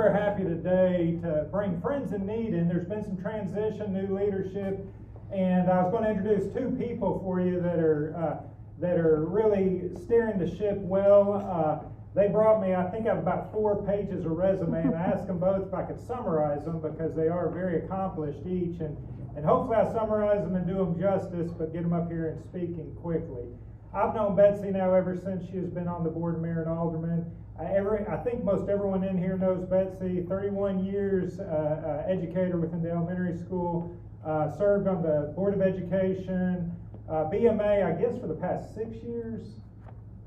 very happy today to bring Friends in Need in. There's been some transition, new leadership, and I was going to introduce two people for you that are really steering the ship well. They brought me, I think I have about 4 pages of resume, and I asked them both if I could summarize them because they are very accomplished each, and hopefully I summarize them and do them justice, but get them up here and speaking quickly. I've known Betsy now ever since she has been on the board of mayor and alderman. I think most everyone in here knows Betsy. 31 years educator within the elementary school, served on the Board of Education, BMA, I guess for the past 6 years,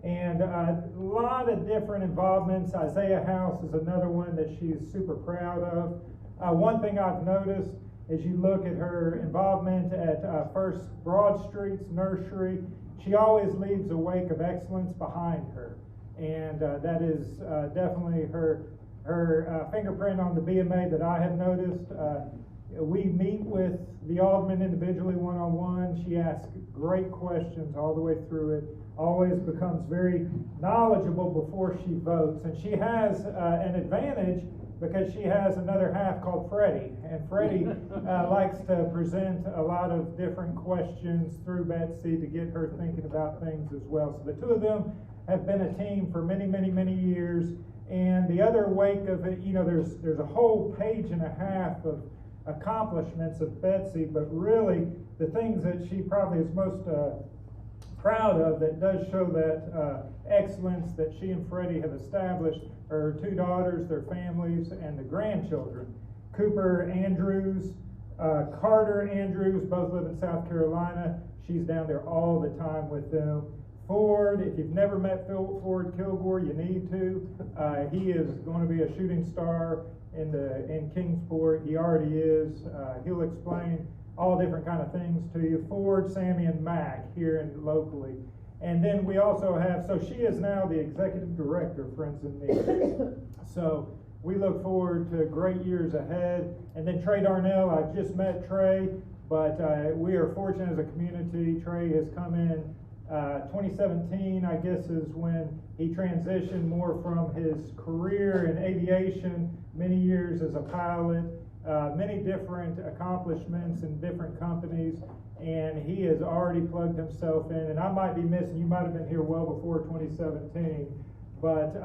and a lot of different involvements. Isaiah House is another one that she's super proud of. One thing I've noticed as you look at her involvement at First Broad Street's nursery, she always leaves a wake of excellence behind her. And that is definitely her fingerprint on the BMA that I have noticed. We meet with the alderman individually one-on-one. She asks great questions all the way through it, always becomes very knowledgeable before she votes. And she has an advantage because she has another half called Freddie. And Freddie likes to present a lot of different questions through Betsy to get her thinking about things as well. So the two of them have been a team for many, many, many years. And the other wake of it, there's a whole page and a half of accomplishments of Betsy, but really the things that she probably is most proud of that does show that excellence that she and Freddie have established are her 2 daughters, their families, and the grandchildren. Cooper Andrews, Carter Andrews, both live in South Carolina. She's down there all the time with them. Ford, if you've never met Ford Kilgore, you need to. He is going to be a shooting star in Kingsport. He already is. He'll explain all different kind of things to you. Ford, Sammy, and Mac here locally. And then we also have, so she is now the executive director of Friends in Need. So we look forward to great years ahead. And then Trey Darnell, I just met Trey, but we are fortunate as a community. Trey has come in 2017, I guess, is when he transitioned more from his career in aviation, many years as a pilot, many different accomplishments in different companies, and he has already plugged himself in. And I might be missing, you might have been here well before 2017, but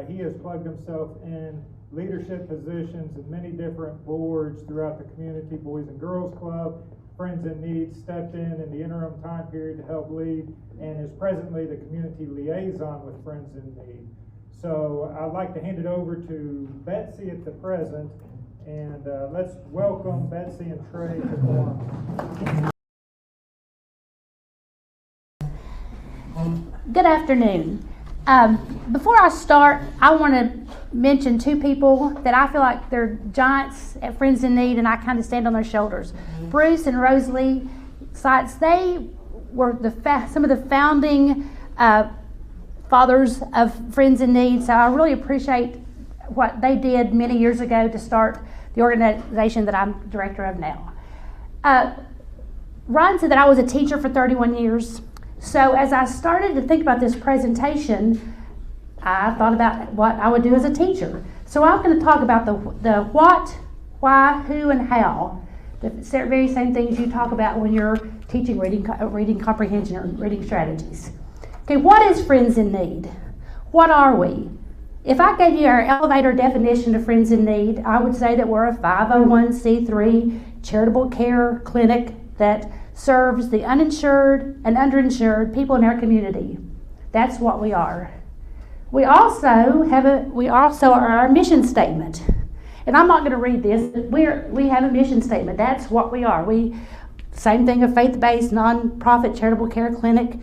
he has plugged himself in leadership positions in many different boards throughout the community, Boys and Girls Club. Friends in Need stepped in the interim time period to help lead, and is presently the community liaison with Friends in Need. So I'd like to hand it over to Betsy at the present, and let's welcome Betsy and Trey to the forum. Good afternoon. Before I start, I want to mention 2 people that I feel like they're giants at Friends in Need, and I kind of stand on their shoulders. Bruce and Rosalie Seitz, they were some of the founding fathers of Friends in Need, so I really appreciate what they did many years ago to start the organization that I'm director of now. Ryan said that I was a teacher for 31 years. So as I started to think about this presentation, I thought about what I would do as a teacher. So I'm going to talk about the what, why, who, and how. The very same things you talk about when you're teaching reading comprehension or reading strategies. Okay, what is Friends in Need? What are we? If I gave you our elevator definition of Friends in Need, I would say that we're a 501c3 charitable care clinic that serves the uninsured and underinsured people in our community. That's what we are. We also are our mission statement. And I'm not going to read this. We have a mission statement. That's what we are. Same thing, a faith-based, non-profit charitable care clinic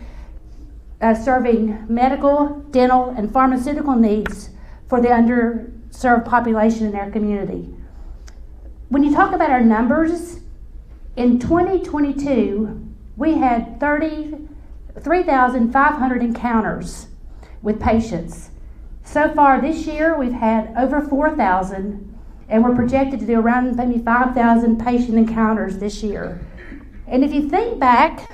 serving medical, dental, and pharmaceutical needs for the underserved population in our community. When you talk about our numbers, in 2022, we had 3,500 encounters with patients. So far this year, we've had over 4,000, and we're projected to do around maybe 5,000 patient encounters this year. And if you think back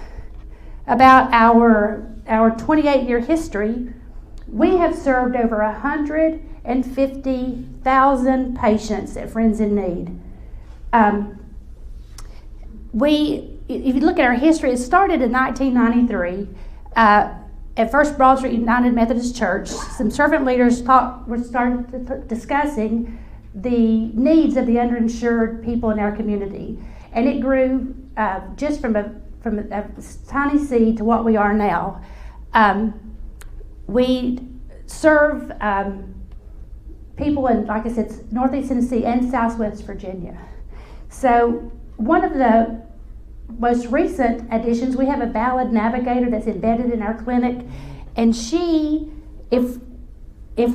about our 28-year history, we have served over 100 150,000 patients at Friends in Need. If you look at our history, it started in 1993 at First Broad Street United Methodist Church. Some servant leaders started discussing the needs of the underinsured people in our community, and it grew just from a tiny seed to what we are now. We serve people in, like I said, Northeast Tennessee and Southwest Virginia. So one of the most recent additions, we have a ballad navigator that's embedded in our clinic, and she, if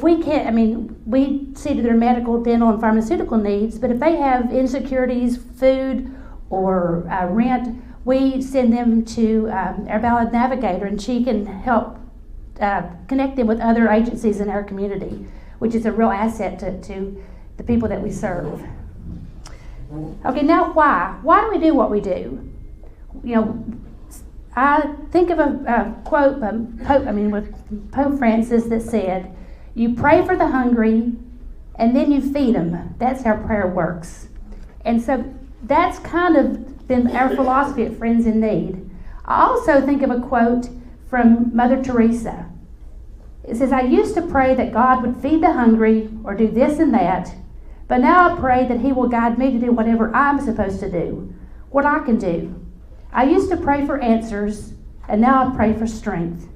we can't, we see to their medical, dental, and pharmaceutical needs, but if they have insecurities, food, or rent, we send them to our ballad navigator, and she can help connect them with other agencies in our community, which is a real asset to the people that we serve. Okay, now why? Why do we do what we do? I think of a quote with Pope Francis that said, "You pray for the hungry, and then you feed them. That's how prayer works." And so that's kind of been our philosophy at Friends in Need. I also think of a quote from Mother Teresa. It says, "I used to pray that God would feed the hungry or do this and that, but now I pray that He will guide me to do whatever I'm supposed to do, what I can do. I used to pray for answers, and now I pray for strength.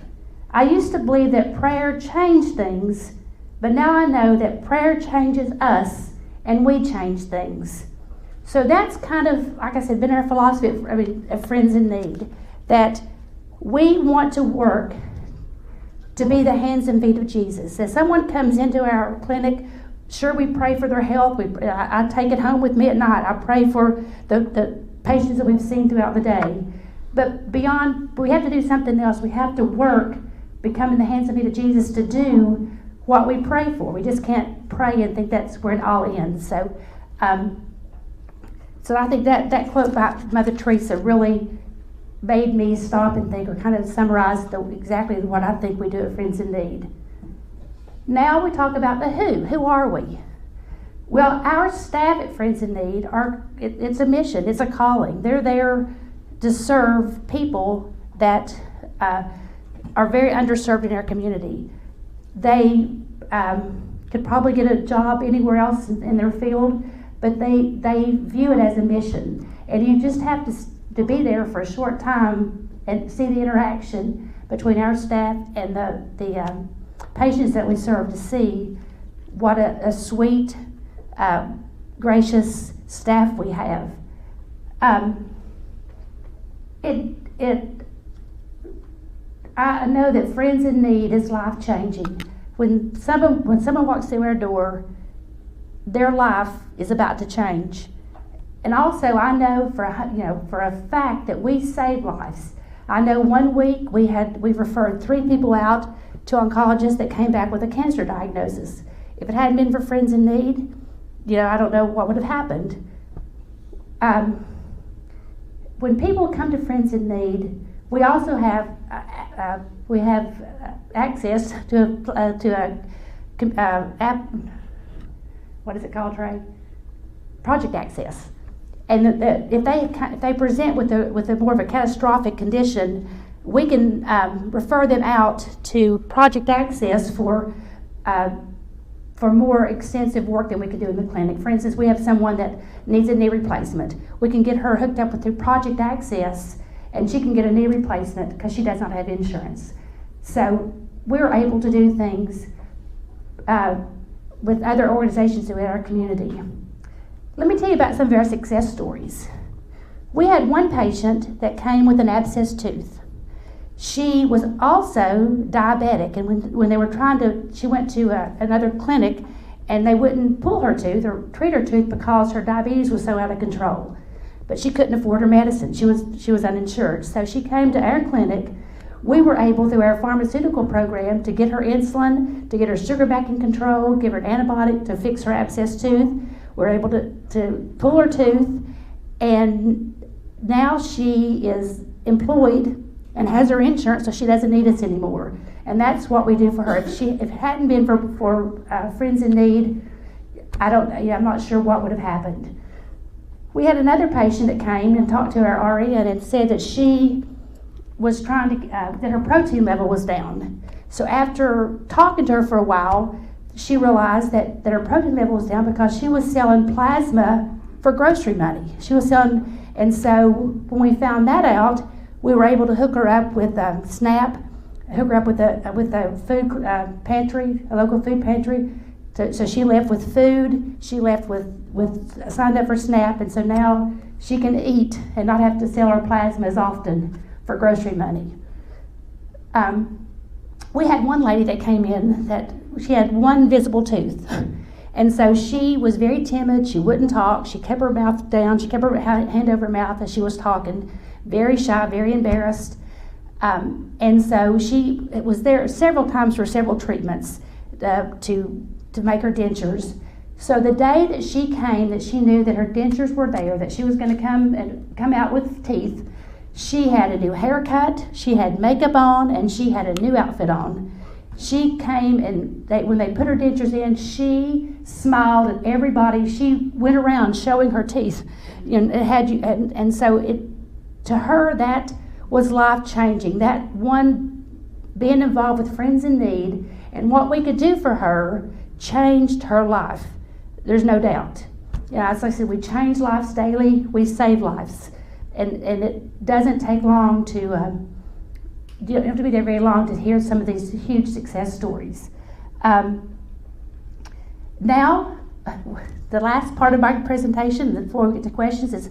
I used to believe that prayer changed things, but now I know that prayer changes us, and we change things." So that's kind of, like I said, been our philosophy at Friends in Need, that we want to work to be the hands and feet of Jesus. As someone comes into our clinic, sure, we pray for their health. I take it home with me at night. I pray for the patients that we've seen throughout the day. But beyond, we have to do something else. We have to work, becoming the hands and feet of Jesus, to do what we pray for. We just can't pray and think that's where it all ends. So I think that quote by Mother Teresa really made me stop and think, or kind of summarize exactly what I think we do at Friends in Need. Now we talk about the who. Who are we? Well, our staff at Friends in Need it's a mission, it's a calling. They're there to serve people that are very underserved in our community. They could probably get a job anywhere else in their field, but they view it as a mission. And you just have to be there for a short time and see the interaction between our staff and the patients that we serve to see what a sweet, gracious staff we have. I know that Friends in Need is life-changing. When someone walks through our door, their life is about to change. And also, I know for a fact that we save lives. I know one week we referred 3 people out to oncologists that came back with a cancer diagnosis. If it hadn't been for Friends in Need, I don't know what would have happened. When people come to Friends in Need, we also have access to a app. What is it called, Trey? Project Access. And if they present with a more of a catastrophic condition, we can refer them out to Project Access for more extensive work than we could do in the clinic. For instance, we have someone that needs a knee replacement. We can get her hooked up through Project Access, and she can get a knee replacement because she does not have insurance. So we're able to do things with other organizations in our community. Let me tell you about some of our success stories. We had one patient that came with an abscessed tooth. She was also diabetic, and when they were she went to another clinic, and they wouldn't pull her tooth or treat her tooth because her diabetes was so out of control. But she couldn't afford her medicine. She was uninsured. So she came to our clinic. We were able, through our pharmaceutical program, to get her insulin, to get her sugar back in control, give her an antibiotic to fix her abscessed tooth. We were able to pull her tooth, and now she is employed and has her insurance, so she doesn't need us anymore. And that's what we do for her. If it hadn't been for Friends in Need, I'm not sure what would have happened. We had another patient that came and talked to our RN and said that she was trying to, that her protein level was down. So after talking to her for a while, she realized that her protein level was down because she was selling plasma for grocery money. She was selling, and so when we found that out, we were able to hook her up with SNAP, hook her up with a food pantry, a local food pantry. So she left with food. She left with signed up for SNAP, and so now she can eat and not have to sell her plasma as often for grocery money. We had one lady that came in that she had one visible tooth. And so she was very timid. She wouldn't talk. She kept her mouth down. She kept her hand over her mouth as she was talking. Very shy, very embarrassed. And so she was there several times for several treatments to make her dentures. So the day that she came, that she knew that her dentures were there, that she was going to come out with teeth, she had a new haircut, she had makeup on, and she had a new outfit on. She came, and when they put her dentures in, she smiled at everybody. She went around showing her teeth, and so to her that was life changing. That one, being involved with Friends in Need and what we could do for her changed her life. There's no doubt. As I said, we change lives daily. We save lives. And it doesn't take long to, you don't have to be there very long to hear some of these huge success stories. Now, the last part of my presentation, before we get to questions, is,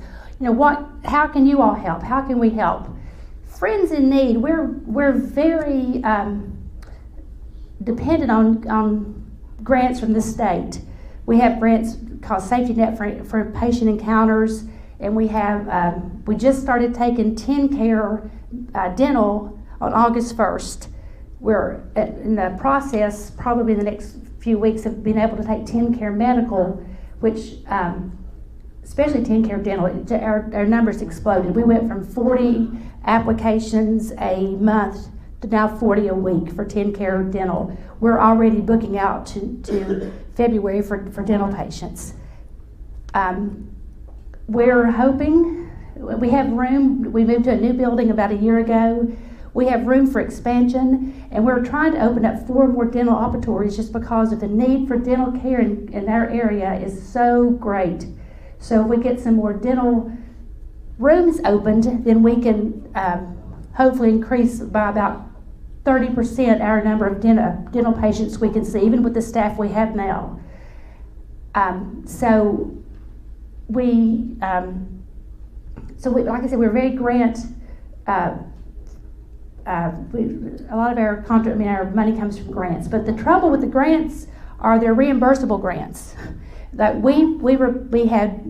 how can you all help? How can we help? Friends in Need, we're very dependent on grants from the state. We have grants called Safety Net for patient encounters. And we just started taking TennCare dental on August 1st. We're in the process, probably in the next few weeks, of being able to take TennCare medical, which, especially TennCare dental, our numbers exploded. We went from 40 applications a month to now 40 a week for TennCare dental. We're already booking out to February for dental patients. We're hoping, we have room. We moved to a new building about a year ago. We have room for expansion, and we're trying to open up 4 more dental operatories just because of the need for dental care in our area is so great. So if we get some more dental rooms opened, then we can hopefully increase by about 30% our number of dental patients we can see, even with the staff we have now. Like I said, we're very grant. A lot of our money comes from grants. But the trouble with the grants are they're reimbursable grants. That we had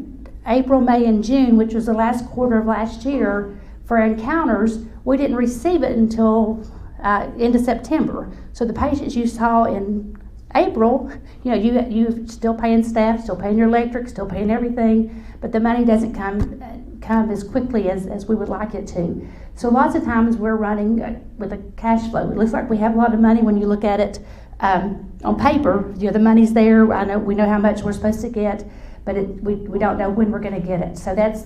April, May, and June, which was the last quarter of last year for encounters. We didn't receive it until into September. So the patients you saw in April, you still paying staff, still paying your electric, still paying everything, but the money doesn't come as quickly as we would like it to. So lots of times we're running with a cash flow. It looks like we have a lot of money when you look at it on paper. The money's there. We know how much we're supposed to get, but we don't know when we're going to get it. So that's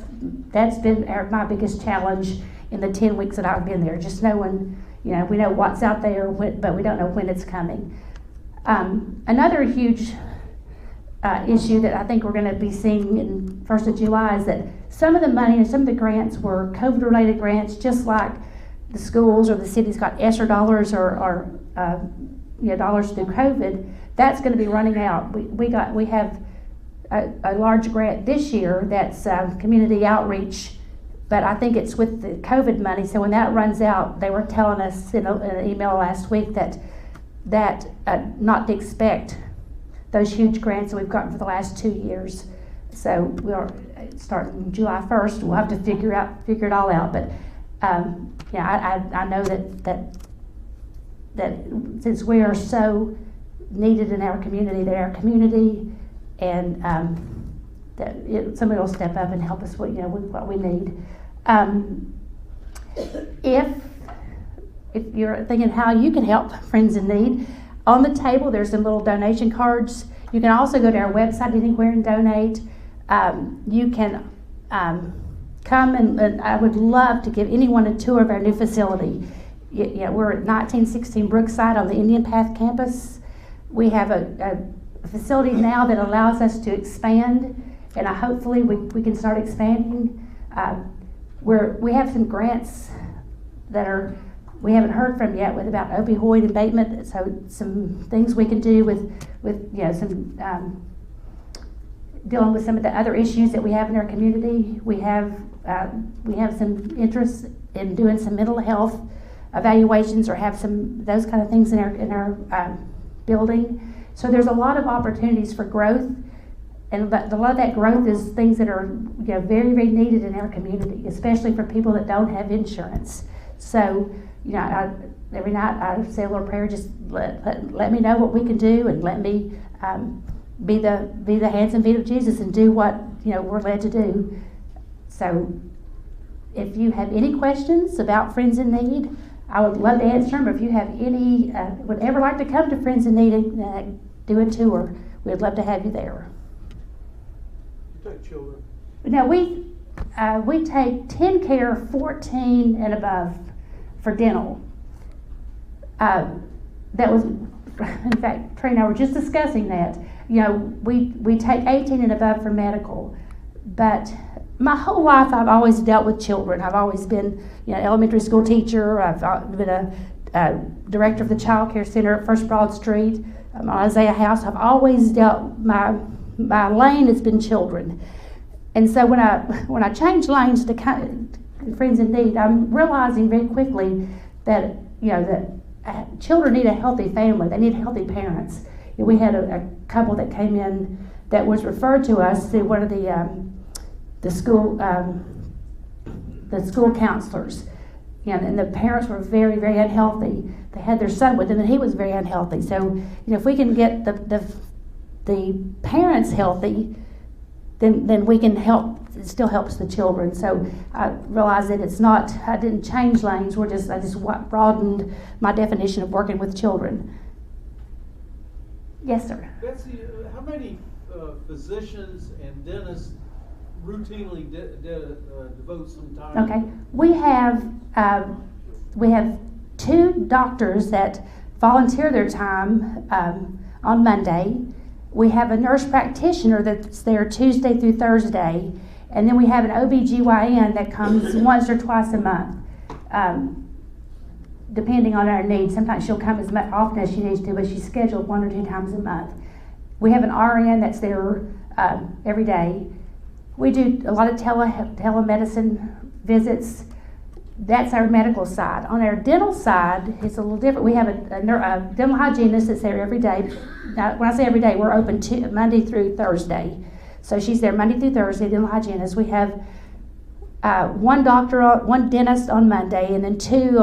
been my biggest challenge in the 10 weeks that I've been there. Just knowing, we know what's out there, but we don't know when it's coming. Another huge issue that I think we're going to be seeing in 1st of July is that some of the money and some of the grants were COVID-related grants, just like the schools or the cities got ESSER dollars or dollars through COVID. That's going to be running out. We have a large grant this year that's community outreach, but I think it's with the COVID money. So when that runs out, they were telling us in an email last week that not to expect those huge grants that we've gotten for the last 2 years. So we'll starting July 1st. We'll have to figure it all out. But I know that since we are so needed in our community, and somebody will step up and help us with what we need. If if you're thinking how you can help friends in need, on the table there's some little donation cards. You can also go to our website anywhere and donate. You can come and I would love to give anyone a tour of our new facility. We're at 1916 Brookside on the Indian Path campus. We have a facility now that allows us to expand, and hopefully we can start expanding. We have some grants that we haven't heard from yet about opioid abatement, so some things we can do with some dealing with some of the other issues that we have in our community. We have some interest in doing some mental health evaluations or have some those kind of things in our building. So there's a lot of opportunities for growth, and a lot of that growth is things that are very, very needed in our community, especially for people that don't have insurance. So every night I say a little prayer, just let me know what we can do, and let me be the hands and feet of Jesus and do what we're led to do. So if you have any questions about Friends in Need, I would love to answer them. If you have any, would ever like to come to Friends in Need and do a tour, we'd love to have you there. You take children? No, we take 10 care, 14 and above for dental. That was, in fact, Trey and I were just discussing that. We take 18 and above for medical, but my whole life I've always dealt with children. I've always been, elementary school teacher. I've been a director of the child care center at First Broad Street, on Isaiah House. I've always dealt, my lane has been children. And so when I changed lanes to Friends in Need, I'm realizing very quickly that that children need a healthy family. They need healthy parents. We had a couple that came in that was referred to us through one of the school counselors, and the parents were very, very unhealthy. They had their son with them, and he was very unhealthy. So, if we can get the parents healthy, then we can help. It still helps the children. So I realized that it's not. I didn't change lanes. I just broadened my definition of working with children. Yes, sir. Betsy, how many physicians and dentists routinely devote some time? Okay, we have 2 doctors that volunteer their time on Monday. We have a nurse practitioner that's there Tuesday through Thursday, and then we have an OBGYN that comes once or twice a month, depending on our needs. Sometimes she'll come as often as she needs to, but she's scheduled 1 or 2 times a month. We have an RN that's there every day. We do a lot of telemedicine visits. That's our medical side. On our dental side, it's a little different. We have a dental hygienist that's there every day. Now, when I say every day, we're open Monday through Thursday. So she's there Monday through Thursday, dental hygienist. We have one dentist on Monday, and then 2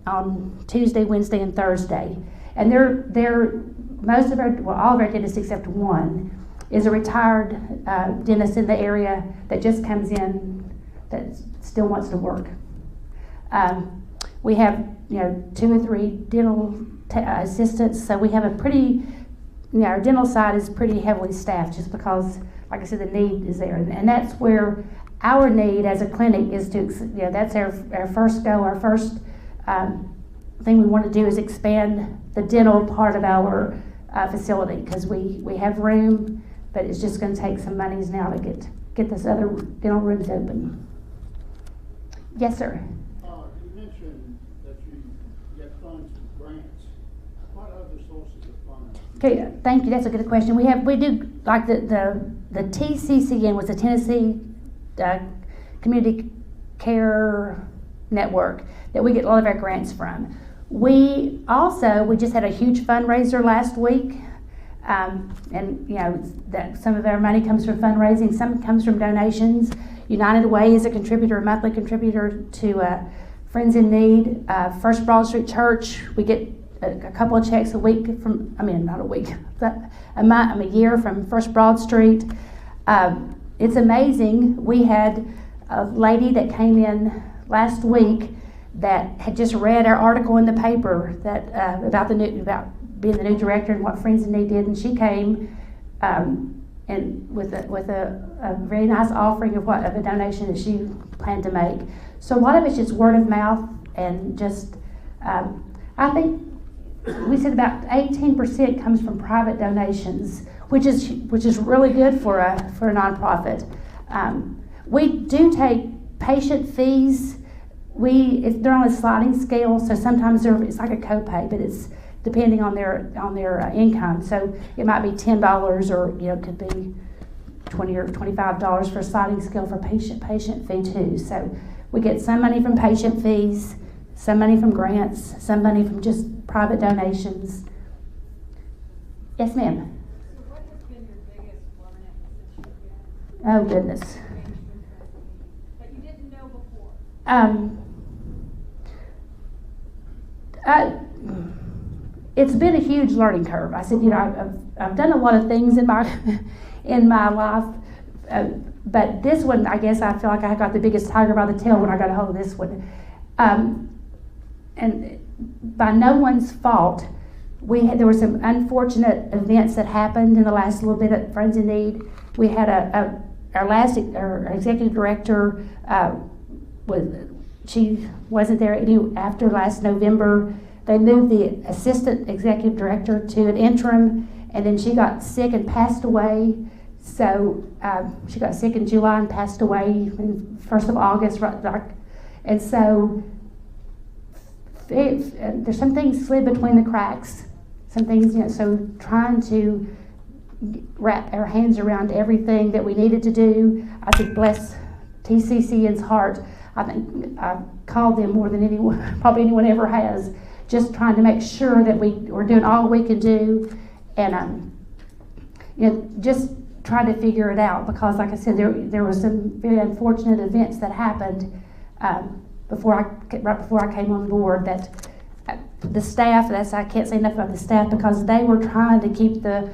on Tuesday, Wednesday, and Thursday. And they're all of our dentists except one is a retired dentist in the area that just comes in that still wants to work. We have 2 or 3 dental assistants, so we have a pretty, our dental side is pretty heavily staffed just because, like I said, the need is there, and that's where our need as a clinic is to, that's our first goal, our first thing we want to do is expand the dental part of our facility, because we have room, but it's just going to take some monies now to get those other dental rooms open. Yes, sir. You mentioned that you get funds from grants. What other sources of funds? Okay, thank you. That's a good question. We do like the TCCN was the Tennessee Community Care Network that we get a lot of our grants from. We just had a huge fundraiser last week, and that some of our money comes from fundraising, some comes from donations. United Way is a monthly contributor to Friends in Need. First Broad Street Church, we get a couple of checks a week not a week, but a year from First Broad Street. It's amazing. We had a lady that came in last week that had just read our article in the paper that about being the new director and what Friends in Need did, and she came and with a very nice offering of a donation that she planned to make. So a lot of it's just word of mouth, and just I think we said about 18% comes from private donations, which is really good for a nonprofit. We do take patient fees. They're on a sliding scale, so sometimes it's like a copay, but it's depending on their income. So it might be $10, or it could be $20 or $25 for a sliding scale for patient fee too. So we get some money from patient fees, some money from grants, some money from just private donations. Yes, ma'am. So what has been your biggest learning since you've Oh goodness. that you didn't know before? It's been a huge learning curve. I said, I've done a lot of things in my life, but this one, I guess I feel like I got the biggest tiger by the tail when I got a hold of this one. And by no one's fault, there were some unfortunate events that happened in the last little bit at Friends in Need. We had our executive director she wasn't there after last November. They moved the assistant executive director to an interim, and then she got sick and passed away. So she got sick in July and passed away in 1st of August. And so there's some things slid between the cracks. Some things, so trying to wrap our hands around everything that we needed to do. I think bless TCCN's heart. I think I've called them more than anyone ever has, just trying to make sure that we're doing all we can do, and just trying to figure it out, because like I said, there were some very unfortunate events that happened right before I came on board, that the staff, I can't say enough about the staff, because they were trying to keep the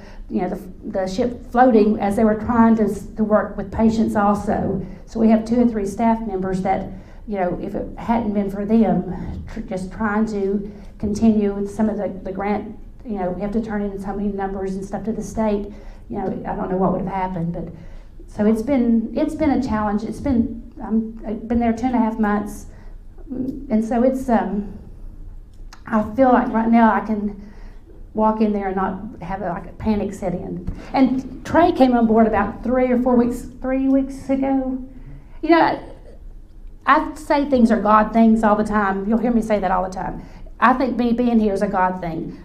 ship floating as they were trying to work with patients also. So we have 2 or 3 staff members that, if it hadn't been for them, just trying to continue with some of the grant, we have to turn in so many numbers and stuff to the state. I don't know what would have happened, but so it's been a challenge. I've been there 2.5 months, and so it's I feel like right now I can walk in there and not have a panic set in. And Trey came on board about 3 weeks ago. I say things are God things all the time. You'll hear me say that all the time. I think me being here is a God thing.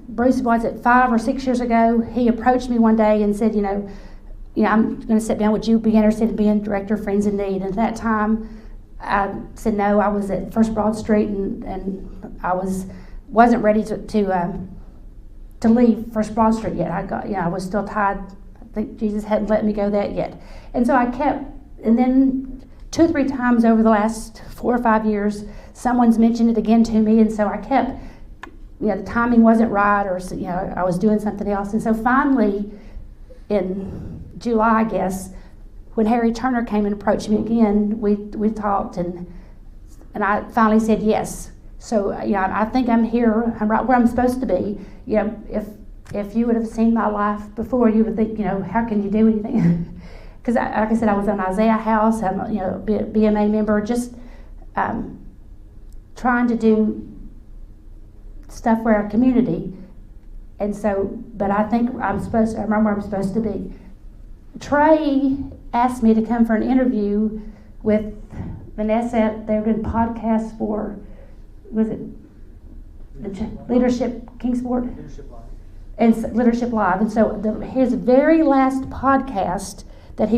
Bruce was it 5 or 6 years ago. He approached me one day and said, I'm going to sit down with you, be interested in being director of Friends in Need. And at that time, I said no. I was at First Broad Street, and I wasn't ready to leave First Broad Street yet. I was still tied. I think Jesus hadn't let me go that yet. And so I kept, and then 2 or 3 times over the last 4 or 5 years, someone's mentioned it again to me, and so I kept, the timing wasn't right, or I was doing something else. And so finally, in July, I guess, when Harry Turner came and approached me again, we talked, and I finally said yes. So I think I'm here. I'm right where I'm supposed to be. If you would have seen my life before, you would think, how can you do anything? Because like I said, I was on Isaiah House. I'm a BMA member, just trying to do stuff for our community. And so, but I think I'm right where I'm supposed to be. Trey asked me to come for an interview with Vanessa. They were doing podcasts for, was it Leadership Kingsport? Leadership Live. And Leadership Live. And so his very last podcast that he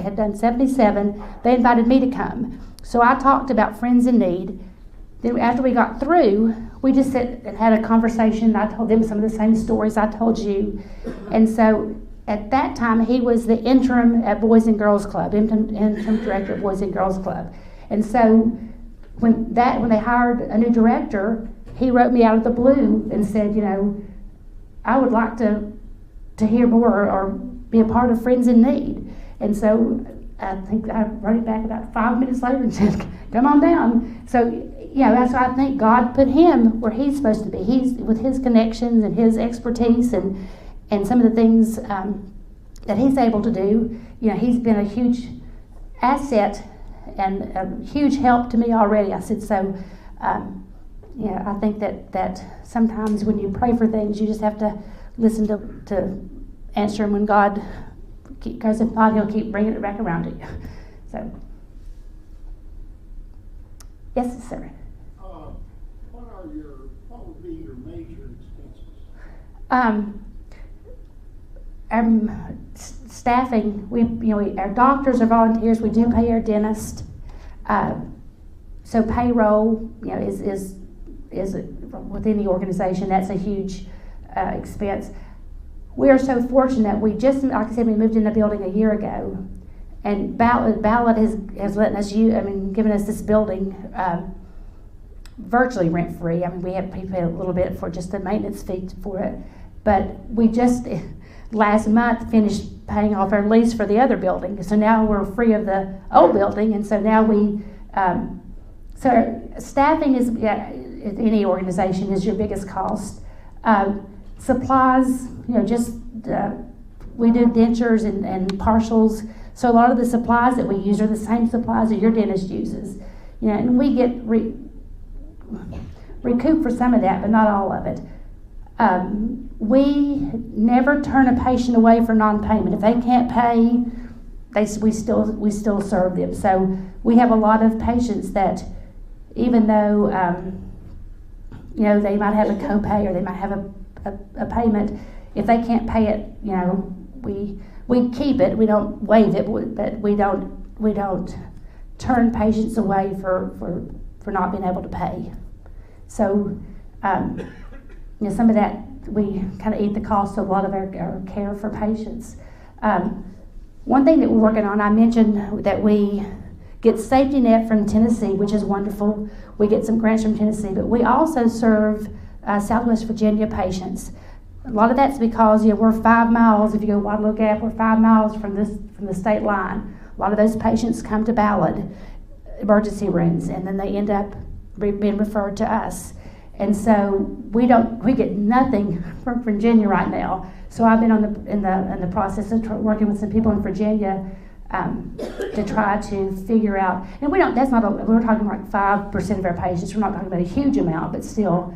had done 77. They invited me to come. So I talked about Friends in Need. Then after we got through, we just sat and had a conversation. I told them some of the same stories I told you. And so at that time, he was the interim at Boys and Girls Club, interim director of Boys and Girls Club. And so when they hired a new director, he wrote me out of the blue and said, I would like to hear more or be a part of Friends in Need. And so I think I wrote it back about 5 minutes later and said, come on down. So, that's why I think God put him where he's supposed to be. He's with his connections and his expertise and some of the things that he's able to do. He's been a huge asset and a huge help to me already. I said, so, I think that sometimes when you pray for things, you just have to listen to answer them when God, because if not, he'll keep bringing it back around to you. So, yes, sir. What would be your major expenses? Staffing. Our doctors are volunteers. We do pay our dentist. So payroll, is with any organization, that's a huge expense. We are so fortunate. We just, like I said, we moved in the building a year ago, and Ballot has let us given us this building virtually rent free. We pay a little bit for just the maintenance fee for it, but we just last month finished paying off our lease for the other building. So now we're free of the old building, and so now we. So staffing is any organization is your biggest cost. Supplies, we do dentures and partials. So a lot of the supplies that we use are the same supplies that your dentist uses. And we get recoup for some of that, but not all of it. We never turn a patient away for non-payment. If they can't pay, we still serve them. So we have a lot of patients that, even though they might have a copay or they might have a payment, if they can't pay it, we keep it. We don't waive it, but we don't turn patients away for not being able to pay. So some of that, we kind of eat the cost of a lot of our care for patients. One thing that we're working on, I mentioned that we get safety net from Tennessee, which is wonderful. We get some grants from Tennessee, but we also serve Southwest Virginia patients. A lot of that's because we're 5 miles. If you go Waterloo Gap, we're 5 miles from the state line. A lot of those patients come to Ballard emergency rooms, and then they end up being referred to us. And so we get nothing from Virginia right now. So I've been in the process of working with some people in Virginia to try to figure out. And we're talking like 5% of our patients. We're not talking about a huge amount, but still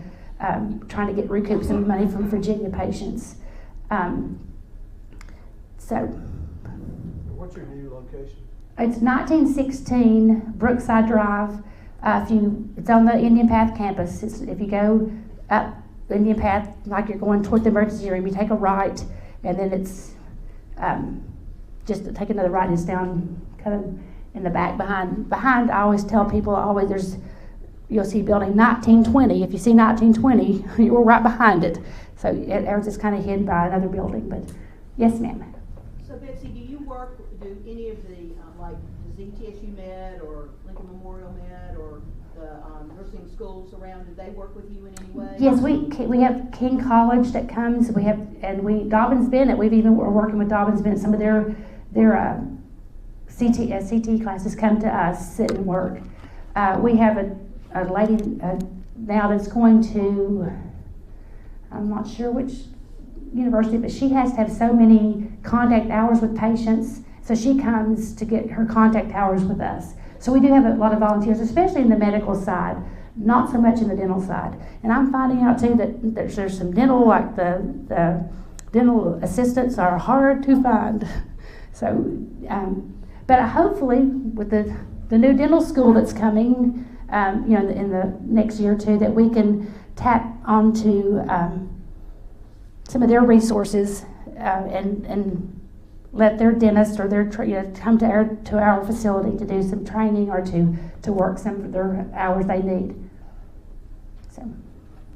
trying to recoup some money from Virginia patients. So. What's your new location? It's 1916 Brookside Drive. It's on the Indian Path campus. If you go up the Indian Path, like you're going toward the emergency room, you take a right, and then it's just to take another right, and it's down kind of in the back behind. I always tell people, you'll see building 1920. If you see 1920, you're right behind it. So ours is kind of hidden by another building. But yes, ma'am. So Betsy, do any of the like the ZTSU Med or Lincoln Memorial Med or the nursing schools around? Do they work with you in any way? Yes, we have King College that comes. Dobbins Bennett. We're working with Dobbins Bennett. Some of their CT classes come to us, sit and work. We have a lady now that's going to, I'm not sure which university, but she has to have so many contact hours with patients, so she comes to get her contact hours with us. So we do have a lot of volunteers, especially in the medical side, not so much in the dental side. And I'm finding out too that there's some dental, like the dental assistants are hard to find. So, but hopefully with the new dental school that's coming, in the next year or two, that we can tap onto some of their resources and let their dentists or their come to our facility to do some training or to work some of their hours they need. So.